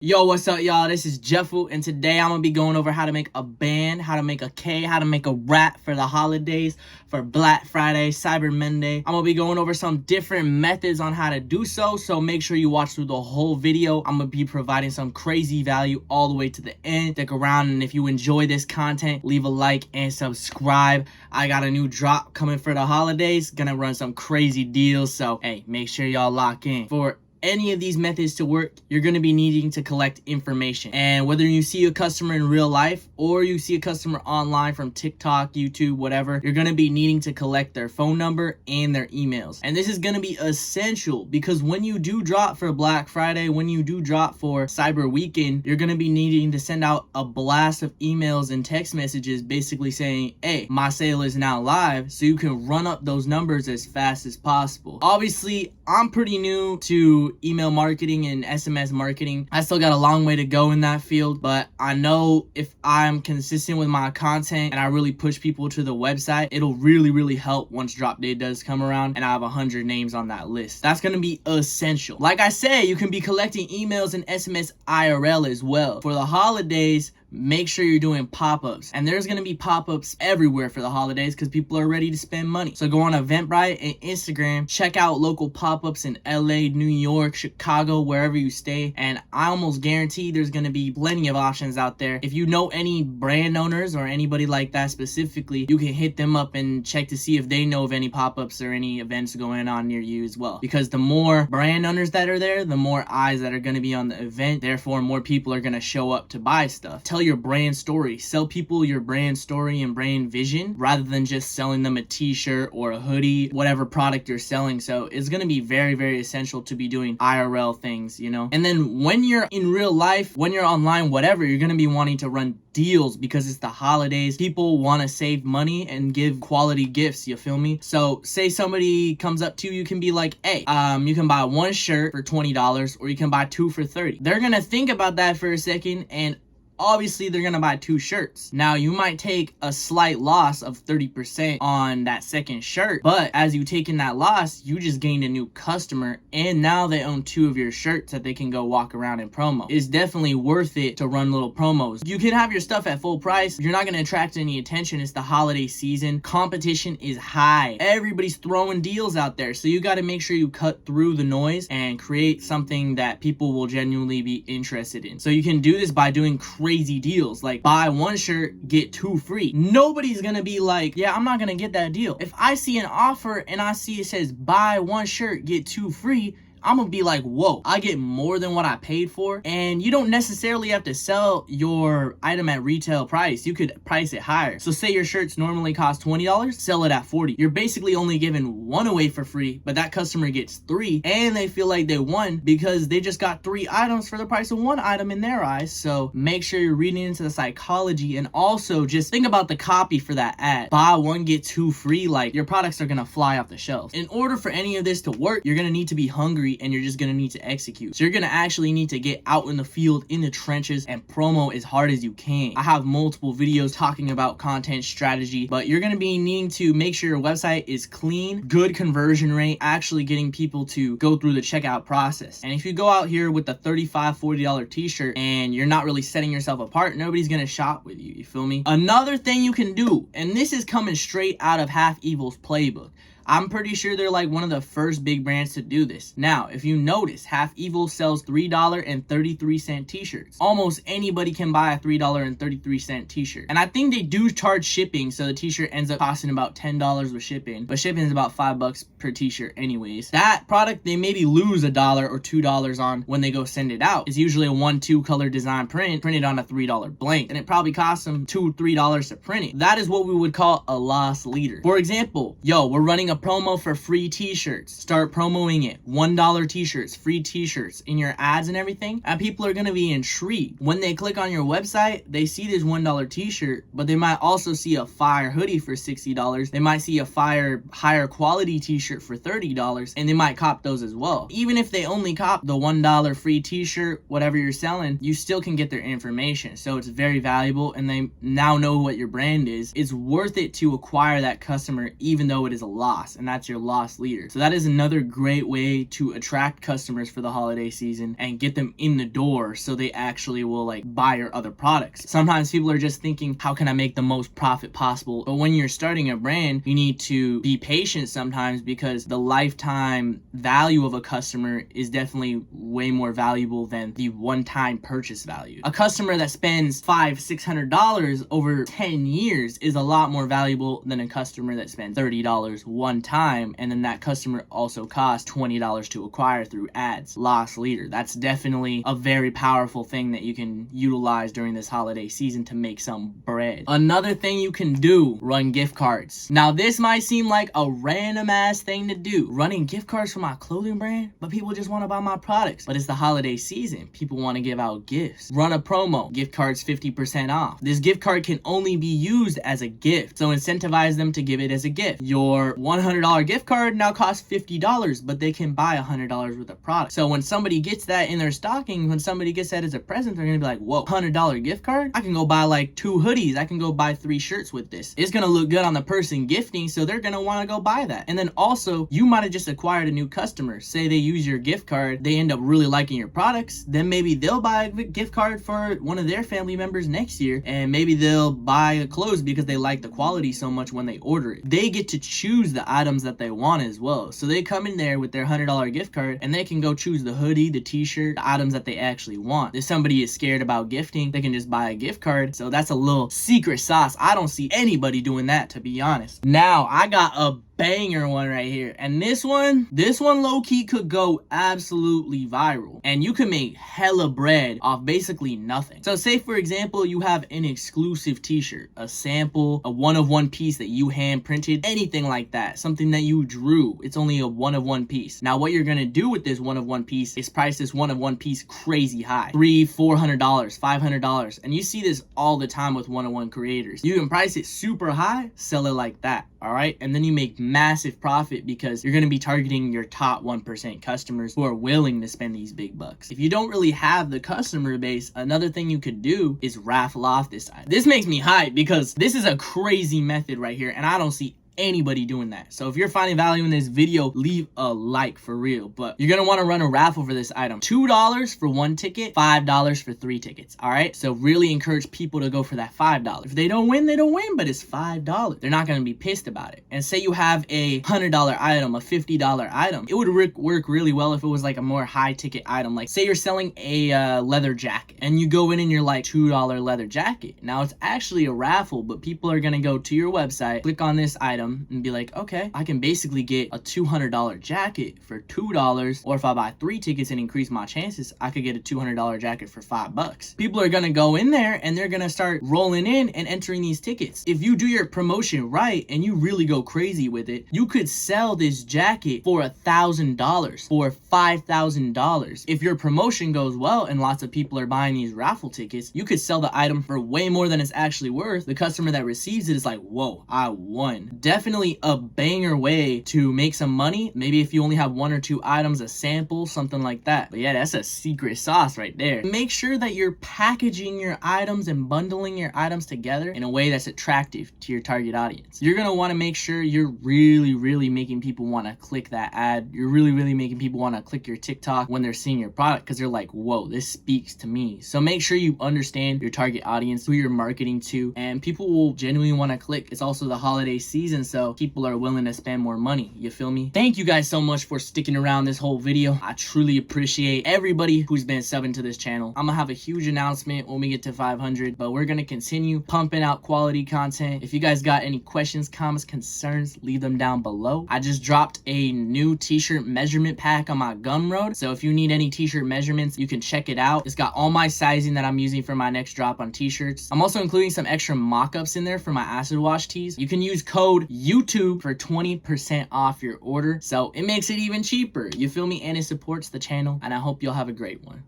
Yo, what's up, y'all? This is Jefu, and today I'm gonna be going over how to make a band, how to make a K, how to make a rap for the holidays, for Black Friday, Cyber Monday. I'm gonna be going over some different methods on how to do so make sure you watch through the whole video. I'm gonna be providing some crazy value all the way to the end. Stick around, and if you enjoy this content, leave a like and subscribe. I got a new drop coming for the holidays, gonna run some crazy deals, so hey, make sure y'all lock in. For any of these methods to work, you're going to be needing to collect information. And whether you see a customer in real life or you see a customer online from TikTok, YouTube, whatever, you're going to be needing to collect their phone number and their emails. And this is going to be essential because when you do drop for Black Friday, when you do drop for Cyber Weekend, you're going to be needing to send out a blast of emails and text messages basically saying, hey, my sale is now live, so you can run up those numbers as fast as possible. Obviously, I'm pretty new to email marketing and SMS marketing. I still got a long way to go in that field, but I know if I'm consistent with my content and I really push people to the website, it'll really help once drop day does come around and I have 100 names on that list. That's going to be essential. Like I say, you can be collecting emails and SMS IRL as well. For the holidays, make sure you're doing pop-ups, and there's going to be pop-ups everywhere for the holidays because people are ready to spend money. So go on Eventbrite and Instagram, check out local pop-ups in LA, New York, Chicago, wherever you stay, and I almost guarantee there's going to be plenty of options out there. If you know any brand owners or anybody like that specifically, you can hit them up and check to see if they know of any pop-ups or any events going on near you as well, because the more brand owners that are there, the more eyes that are going to be on the event, therefore more people are going to show up to buy stuff. Tell your brand story. Sell people your brand story and brand vision rather than just selling them a t-shirt or a hoodie, whatever product you're selling. So it's going to be very essential to be doing IRL things, you know. And then when you're in real life, when you're online, whatever, you're going to be wanting to run deals because it's the holidays. People want to save money and give quality gifts, you feel me? So say somebody comes up to you, you can be like, hey, you can buy one shirt for $20 or you can buy two for $30. They're going to think about that for a second, and obviously they're gonna buy two shirts. Now you might take a slight loss of 30% on that second shirt, but as you take in that loss, you just gained a new customer, and now they own two of your shirts that they can go walk around and promo. It's definitely worth it to run little promos. You can have your stuff at full price. You're not gonna attract any attention. It's the holiday season. Competition is high. Everybody's throwing deals out there, so you gotta make sure you cut through the noise and create something that people will genuinely be interested in. So you can do this by doing crazy deals, like buy one shirt, get two free. Nobody's gonna be like, yeah, I'm not gonna get that deal. If I see an offer and I see it says buy one shirt, get two free, I'm gonna be like, whoa, I get more than what I paid for. And you don't necessarily have to sell your item at retail price. You could price it higher. So say your shirts normally cost $20, sell it at $40. You're basically only giving one away for free, but that customer gets three, and they feel like they won because they just got three items for the price of one item in their eyes. So make sure you're reading into the psychology, and also just think about the copy for that ad. Buy one, get two free. Like, your products are gonna fly off the shelf. In order for any of this to work, you're gonna need to be hungry, and you're just gonna need to execute. So you're gonna actually need to get out in the field, in the trenches, and promo as hard as you can. I have multiple videos talking about content strategy, but you're gonna be needing to make sure your website is clean, good conversion rate, actually getting people to go through the checkout process. And if you go out here with the $35, $40 t-shirt and you're not really setting yourself apart, nobody's gonna shop with you, you feel me? Another thing you can do, and this is coming straight out of Half Evil's playbook, I'm pretty sure they're like one of the first big brands to do this. Now, if you notice, Half Evil sells $3.33 t-shirts. Almost anybody can buy a $3.33 t-shirt. And I think they do charge shipping, so the t-shirt ends up costing about $10 with shipping. But shipping is about $5 per t-shirt anyways. That product, they maybe lose $1 or $2 on when they go send it out. It's usually a 1-2 color design print printed on a $3 blank. And it probably costs them $2 or $3 to print it. That is what we would call a loss leader. For example, yo, we're running a promo for free t-shirts. Start promoting it. $1 t-shirts, free t-shirts in your ads and everything, and people are going to be intrigued. When they click on your website, they see this $1 t-shirt, but they might also see a fire hoodie for $60. They might see a fire higher quality t-shirt for $30, and they might cop those as well. Even if they only cop the $1 free t-shirt, whatever you're selling, you still can get their information. So it's very valuable, and they now know what your brand is. It's worth it to acquire that customer even though it is a loss. loss, and that's your loss leader. So that is another great way to attract customers for the holiday season and get them in the door so they actually will like buy your other products. Sometimes people are just thinking, how can I make the most profit possible? But when you're starting a brand, you need to be patient sometimes, because the lifetime value of a customer is definitely way more valuable than the one-time purchase value. A customer that spends $500-$600 over 10 years is a lot more valuable than a customer that spends $30 one time, and then that customer also costs $20 to acquire through ads. Loss leader. That's definitely a very powerful thing that you can utilize during this holiday season to make some bread. Another thing you can do, run gift cards. Now this might seem like a random ass thing to do, running gift cards for my clothing brand, but people just want to buy my products. But it's the holiday season, people want to give out gifts. Run a promo, gift cards 50% off. This gift card can only be used as a gift, so incentivize them to give it as a gift. Your $100 gift card now costs $50, but they can buy $100 worth of product. So when somebody gets that in their stocking, when somebody gets that as a present, they're gonna be like, whoa, $100 gift card? I can go buy like 2 hoodies. I can go buy 3 shirts with this. It's gonna look good on the person gifting, so they're gonna want to go buy that. And then also, you might have just acquired a new customer. Say they use your gift card, they end up really liking your products, then maybe they'll buy a gift card for one of their family members next year, and maybe they'll buy clothes because they like the quality so much when they order it. They get to choose the items that they want as well. So they come in there with their $100 gift card and they can go choose the hoodie, the t-shirt, the items that they actually want. If somebody is scared about gifting, they can just buy a gift card. So that's a little secret sauce. I don't see anybody doing that, to be honest. Now I got a banger one right here, and this one low-key could go absolutely viral, and you can make hella bread off basically nothing. So say for example you have an exclusive t-shirt, a sample, a one-of-one piece that you hand printed, anything like that, something that you drew. It's only a one-of-one piece. Now what you're gonna do with this one-of-one piece is price this one-of-one piece crazy high, $300-$400, $500, and you see this all the time with one-of-one creators. You can price it super high, sell it like that. All right, and then you make massive profit because you're going to be targeting your top 1% customers who are willing to spend these big bucks. If you don't really have the customer base, another thing you could do is raffle off this item. This makes me hype because this is a crazy method right here, and I don't see anybody doing that. So if you're finding value in this video, leave a like for real. But you're gonna want to run a raffle for this item. $2 for 1 ticket, $5 for 3 tickets. All right, so really encourage people to go for that $5. If they don't win, they don't win, but it's $5. They're not gonna be pissed about it. And say you have a $100 item, a $50 item, it would work really well if it was like a more high ticket item. Like say you're selling a leather jacket and you go in and you're like $2 leather jacket. Now it's actually a raffle, but people are gonna go to your website, click on this item, and be like, okay, I can basically get a $200 jacket for $2, or if I buy 3 tickets and increase my chances, I could get a $200 jacket for $5. People are gonna go in there and they're gonna start rolling in and entering these tickets. If you do your promotion right and you really go crazy with it, you could sell this jacket for $1,000, for $5,000. If your promotion goes well and lots of people are buying these raffle tickets, you could sell the item for way more than it's actually worth. The customer that receives it is like, whoa, I won. Definitely a banger way to make some money. Maybe if you only have 1 or 2 items, a sample, something like that. But yeah, that's a secret sauce right there. Make sure that you're packaging your items and bundling your items together in a way that's attractive to your target audience. You're gonna want to make sure you're really making people want to click that ad. You're really making people want to click your TikTok when they're seeing your product, because they're like, whoa, this speaks to me. So make sure you understand your target audience, who you're marketing to, and people will genuinely want to click. It's also the holiday season, so people are willing to spend more money. You feel me? Thank you guys so much for sticking around this whole video. I truly appreciate everybody who's been subbing to this channel. I'm gonna have a huge announcement when we get to 500, but we're gonna continue pumping out quality content. If you guys got any questions, comments, concerns, leave them down below. I just dropped a new t-shirt measurement pack on my Gumroad, so if you need any t-shirt measurements, you can check it out. It's got all my sizing that I'm using for my next drop on t-shirts. I'm also including some extra mock-ups in there for my acid wash tees. You can use code YouTube for 20% off your order, so it makes it even cheaper. You feel me? And it supports the channel, and I hope you'll have a great one.